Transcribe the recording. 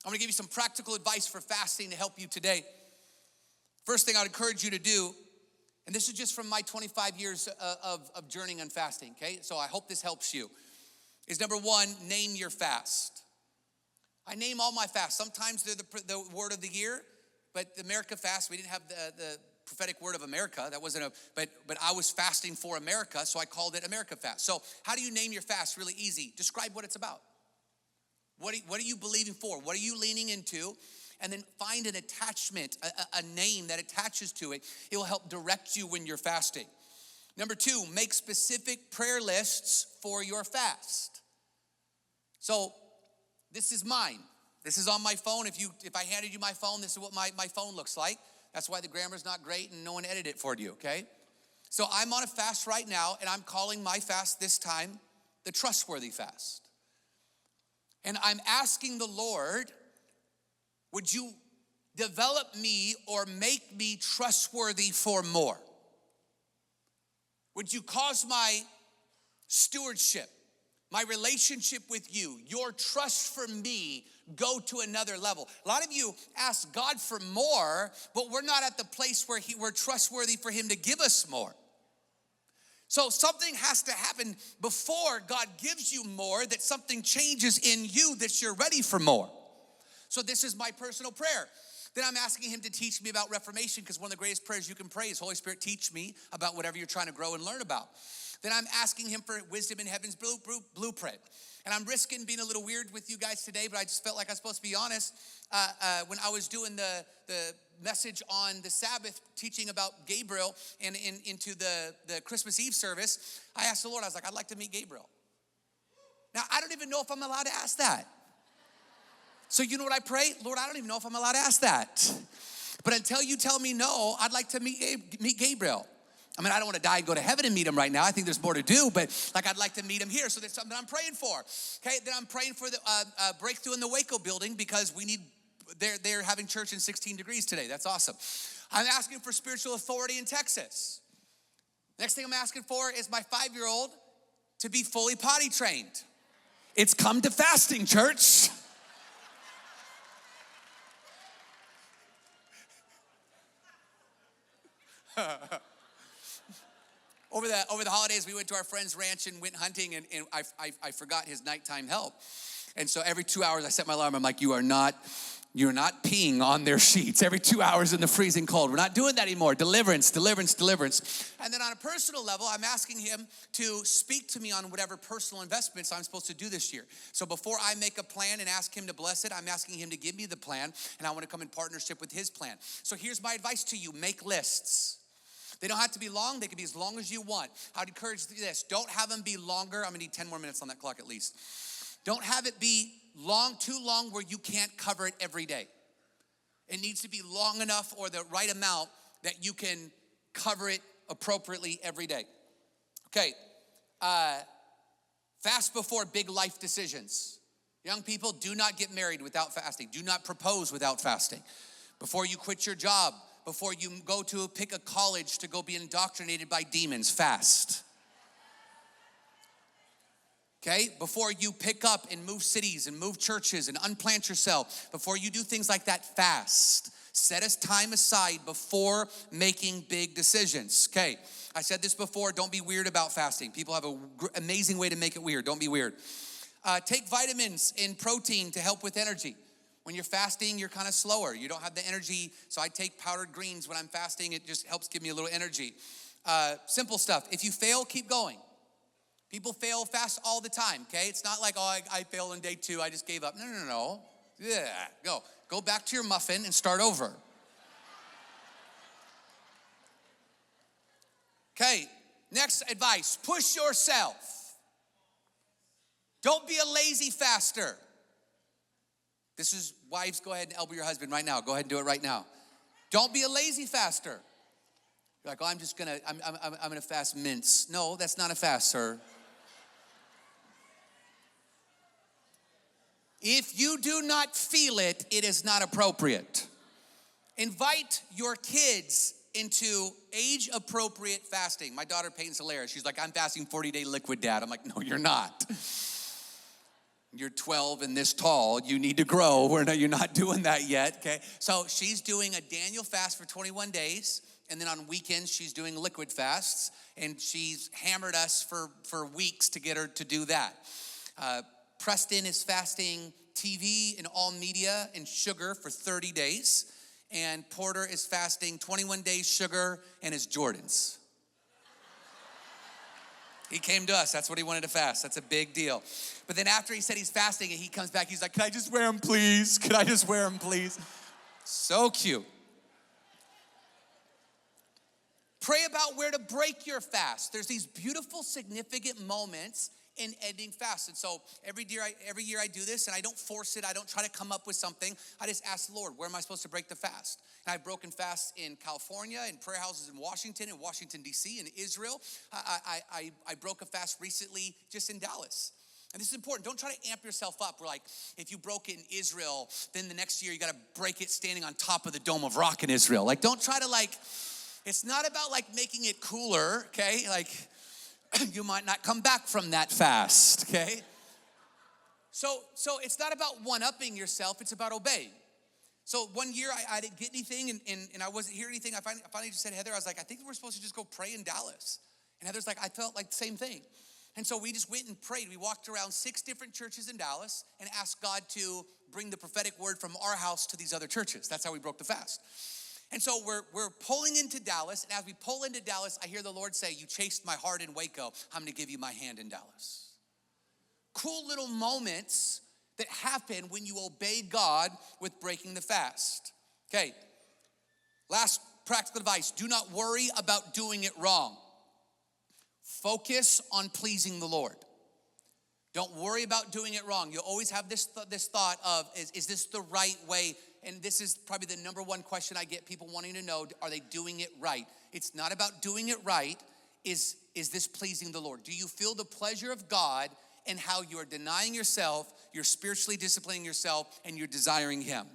I'm gonna give you some practical advice for fasting to help you today. First thing I'd encourage you to do, and this is just from my 25 years of journeying on fasting, okay? So I hope this helps you, is number one, name your fast. I name all my fasts. Sometimes they're the word of the year, but the America fast, we didn't have the prophetic word of America. That wasn't but I was fasting for America, so I called it America fast. So how do you name your fast? Really easy. Describe what it's about. What are you believing for? What are you leaning into? And then find an attachment, a name that attaches to it. It will help direct you when you're fasting. Number two, make specific prayer lists for your fast. So this is mine. This is on my phone. If I handed you my phone, this is what my phone looks like. That's why the grammar's not great and no one edited it for you, okay? So I'm on a fast right now, and I'm calling my fast this time the trustworthy fast. And I'm asking the Lord, would you develop me or make me trustworthy for more? Would you cause my stewardship, my relationship with you, your trust for me, go to another level? A lot of you ask God for more, but we're not at the place where we're trustworthy for him to give us more. So something has to happen before God gives you more, that something changes in you, that you're ready for more. So this is my personal prayer. Then I'm asking him to teach me about reformation, because one of the greatest prayers you can pray is, Holy Spirit, teach me about whatever you're trying to grow and learn about. Then I'm asking him for wisdom in heaven's blueprint. And I'm risking being a little weird with you guys today, but I just felt like I was supposed to be honest. When I was doing the message on the Sabbath, teaching about Gabriel and into the Christmas Eve service, I asked the Lord, I was like, I'd like to meet Gabriel. Now, I don't even know if I'm allowed to ask that. So you know what I pray? Lord, I don't even know if I'm allowed to ask that. But until you tell me no, I'd like to meet Gabriel. I mean, I don't want to die and go to heaven and meet him right now. I think there's more to do, but I'd like to meet him here. So that's something I'm praying for. Okay, then I'm praying for the breakthrough in the Waco building, because they're having church in 16 degrees today. That's awesome. I'm asking for spiritual authority in Texas. Next thing I'm asking for is my 5-year-old to be fully potty trained. It's come to fasting, church. Over the holidays, we went to our friend's ranch and went hunting, and I forgot his nighttime help. And so every 2 hours I set my alarm. I'm like, you're not peeing on their sheets every 2 hours in the freezing cold. We're not doing that anymore. Deliverance, deliverance, deliverance. And then on a personal level, I'm asking him to speak to me on whatever personal investments I'm supposed to do this year. So before I make a plan and ask him to bless it, I'm asking him to give me the plan, and I want to come in partnership with his plan. So here's my advice to you. Make lists. They don't have to be long. They can be as long as you want. I'd encourage this. Don't have them be longer. I'm gonna need 10 more minutes on that clock at least. Don't have it be too long where you can't cover it every day. It needs to be long enough, or the right amount, that you can cover it appropriately every day. Okay, fast before big life decisions. Young people, do not get married without fasting. Do not propose without fasting. Before you quit your job, before you go to pick a college to go be indoctrinated by demons, fast. Okay, before you pick up and move cities and move churches and unplant yourself, before you do things like that, fast. Set us time aside before making big decisions. Okay, I said this before, don't be weird about fasting. People have an amazing way to make it weird. Don't be weird. Take vitamins and protein to help with energy. When you're fasting, you're kind of slower. You don't have the energy. So I take powdered greens when I'm fasting. It just helps give me a little energy. Simple stuff. If you fail, keep going. People fail fast all the time, okay? It's not like, I failed on day 2. I just gave up. No. Yeah, go back to your muffin and start over. Okay, next advice. Push yourself. Don't be a lazy faster. This is, wives, go ahead and elbow your husband right now. Go ahead and do it right now. Don't be a lazy faster. You're like, I'm gonna fast mince. No, that's not a fast, sir. If you do not feel it, it is not appropriate. Invite your kids into age-appropriate fasting. My daughter Peyton's hilarious. She's like, I'm fasting 40-day liquid, Dad. I'm like, no, you're not. You're 12 and this tall. You need to grow. You're not doing that yet, okay? So she's doing a Daniel fast for 21 days. And then on weekends, she's doing liquid fasts. And she's hammered us for weeks to get her to do that. Preston is fasting TV and all media and sugar for 30 days. And Porter is fasting 21 days sugar and his Jordans. He came to us. That's what he wanted to fast. That's a big deal. But then after he said he's fasting and he comes back, he's like, can I just wear them, please? Can I just wear them, please? So cute. Pray about where to break your fast. There's these beautiful, significant moments in ending fast. And so every year I do this, and I don't force it. I don't try to come up with something. I just ask the Lord, where am I supposed to break the fast? And I've broken fasts in California, in prayer houses in Washington, D.C., in Israel. I broke a fast recently just in Dallas. And this is important. Don't try to amp yourself up. We're like, if you broke it in Israel, then the next year you got to break it standing on top of the Dome of Rock in Israel. Like, don't try to it's not about making it cooler, okay? You might not come back from that fast, okay? So it's not about one-upping yourself. It's about obeying. So one year I didn't get anything and I wasn't hearing anything. I finally just said, Heather, I was like, I think we're supposed to just go pray in Dallas. And Heather's like, I felt like the same thing. And so we just went and prayed. We walked around 6 different churches in Dallas and asked God to bring the prophetic word from our house to these other churches. That's how we broke the fast. And so we're pulling into Dallas, and as we pull into Dallas, I hear the Lord say, you chased my heart in Waco. I'm gonna give you my hand in Dallas. Cool little moments that happen when you obey God with breaking the fast. Okay, last practical advice, do not worry about doing it wrong. Focus on pleasing the Lord. Don't worry about doing it wrong. You'll always have this thought of, is this the right way? And this is probably the number one question I get people wanting to know, are they doing it right? It's not about doing it right. Is this pleasing the Lord? Do you feel the pleasure of God in how you are denying yourself, you're spiritually disciplining yourself, and you're desiring Him?